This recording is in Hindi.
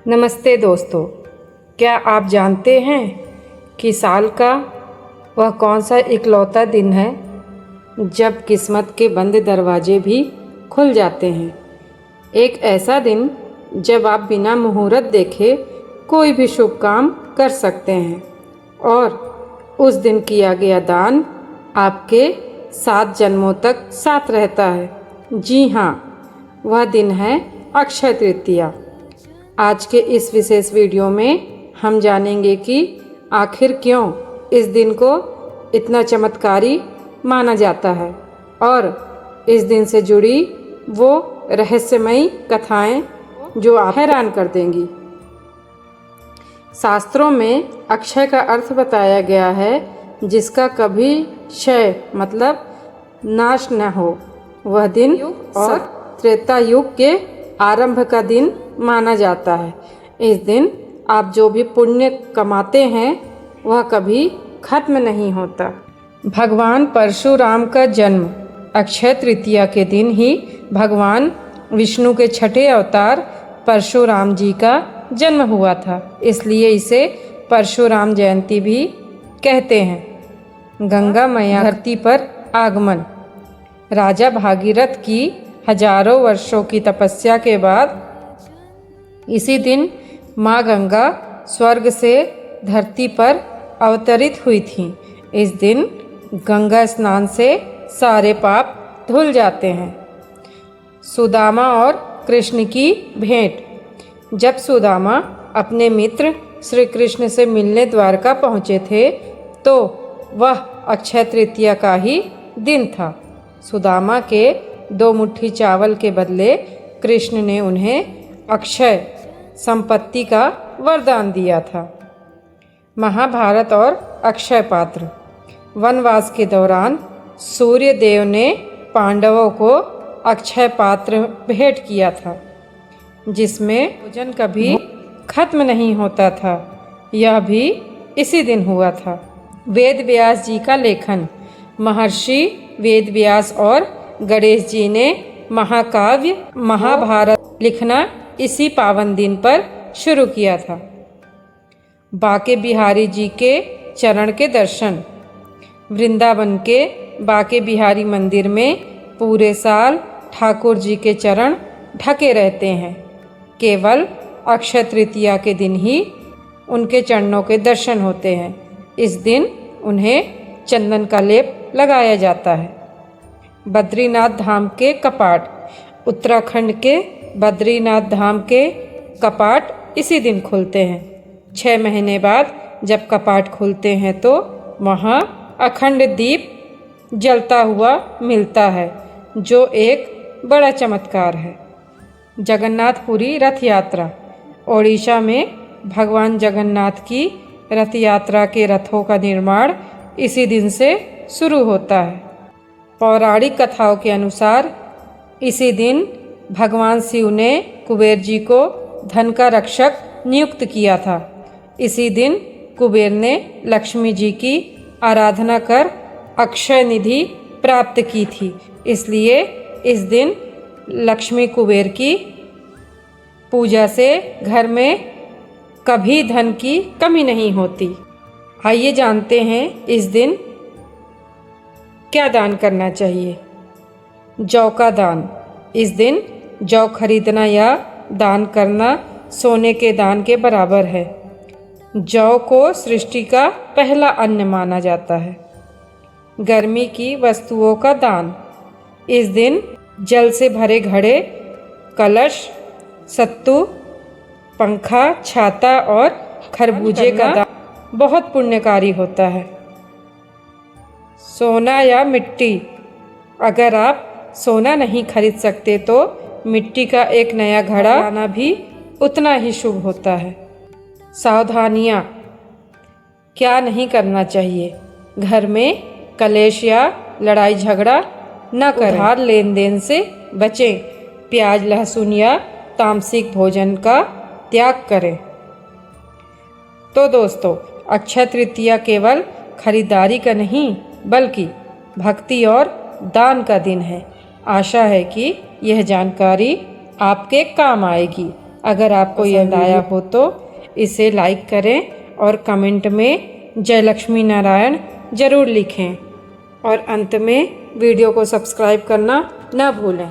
नमस्ते दोस्तों, क्या आप जानते हैं कि साल का वह कौन सा इकलौता दिन है जब किस्मत के बंद दरवाजे भी खुल जाते हैं। एक ऐसा दिन जब आप बिना मुहूर्त देखे कोई भी शुभ काम कर सकते हैं और उस दिन किया गया दान आपके 7 जन्मों तक साथ रहता है। जी हाँ, वह दिन है अक्षय तृतीया। आज के इस विशेष वीडियो में हम जानेंगे कि आखिर क्यों इस दिन को इतना चमत्कारी माना जाता है और इस दिन से जुड़ी वो रहस्यमयी कथाएं जो आप हैरान कर देंगी। शास्त्रों में अक्षय का अर्थ बताया गया है जिसका कभी क्षय मतलब नाश न हो। वह दिन और त्रेता युग के आरंभ का दिन माना जाता है। इस दिन आप जो भी पुण्य कमाते हैं वह कभी खत्म नहीं होता। भगवान परशुराम का जन्म अक्षय तृतीया के दिन ही भगवान विष्णु के छठे अवतार परशुराम जी का जन्म हुआ था, इसलिए इसे परशुराम जयंती भी कहते हैं। गंगा मैया धरती पर आगमन। राजा भागीरथ की हजारों वर्षों की तपस्या के बाद इसी दिन माँ गंगा स्वर्ग से धरती पर अवतरित हुई थी। इस दिन गंगा स्नान से सारे पाप धुल जाते हैं। सुदामा और कृष्ण की भेंट। जब सुदामा अपने मित्र श्री कृष्ण से मिलने द्वारका पहुँचे थे तो वह अक्षय तृतीया का ही दिन था। सुदामा के 2 मुट्ठी चावल के बदले कृष्ण ने उन्हें अक्षय संपत्ति का वरदान दिया था। महाभारत और अक्षय पात्र। वनवास के दौरान सूर्य देव ने पांडवों को अक्षय पात्र भेंट किया था जिसमें भोजन कभी खत्म नहीं होता था। यह भी इसी दिन हुआ था। वेद व्यास जी का लेखन। महर्षि वेद व्यास और गणेश जी ने महाकाव्य महाभारत लिखना इसी पावन दिन पर शुरू किया था। बाके बिहारी जी के चरण के दर्शन। वृंदावन के बाके बिहारी मंदिर में पूरे साल ठाकुर जी के चरण ढके रहते हैं। केवल अक्षय तृतीया के दिन ही उनके चरणों के दर्शन होते हैं। इस दिन उन्हें चंदन का लेप लगाया जाता है। बद्रीनाथ धाम के कपाट। उत्तराखंड के बद्रीनाथ धाम के कपाट इसी दिन खुलते हैं। 6 महीने बाद जब कपाट खुलते हैं तो वहाँ अखंड दीप जलता हुआ मिलता है जो एक बड़ा चमत्कार है। जगन्नाथपुरी रथ यात्रा। ओडिशा में भगवान जगन्नाथ की रथ यात्रा के रथों का निर्माण इसी दिन से शुरू होता है। पौराणिक कथाओं के अनुसार इसी दिन भगवान शिव ने कुबेर जी को धन का रक्षक नियुक्त किया था। इसी दिन कुबेर ने लक्ष्मी जी की आराधना कर अक्षय निधि प्राप्त की थी, इसलिए इस दिन लक्ष्मी कुबेर की पूजा से घर में कभी धन की कमी नहीं होती। आइए जानते हैं इस दिन क्या दान करना चाहिए। जौ का दान। इस दिन जौ खरीदना या दान करना सोने के दान के बराबर है। जौ को सृष्टि का पहला अन्न माना जाता है। गर्मी की वस्तुओं का दान। इस दिन जल से भरे घड़े, कलश, सत्तू, पंखा, छाता और खरबूजे का दान बहुत पुण्यकारी होता है। सोना या मिट्टी। अगर आप सोना नहीं खरीद सकते तो मिट्टी का एक नया घड़ा लाना भी उतना ही शुभ होता है। सावधानियाँ। क्या नहीं करना चाहिए। घर में कलेश या लड़ाई झगड़ा न करें। उधार लेन देन से बचें। प्याज, लहसुन या तामसिक भोजन का त्याग करें। तो दोस्तों, अक्षय तृतीया केवल खरीदारी का नहीं बल्कि भक्ति और दान का दिन है। आशा है कि यह जानकारी आपके काम आएगी। अगर आपको यह आया हो तो इसे लाइक करें और कमेंट में जय लक्ष्मी नारायण ज़रूर लिखें और अंत में वीडियो को सब्सक्राइब करना न भूलें।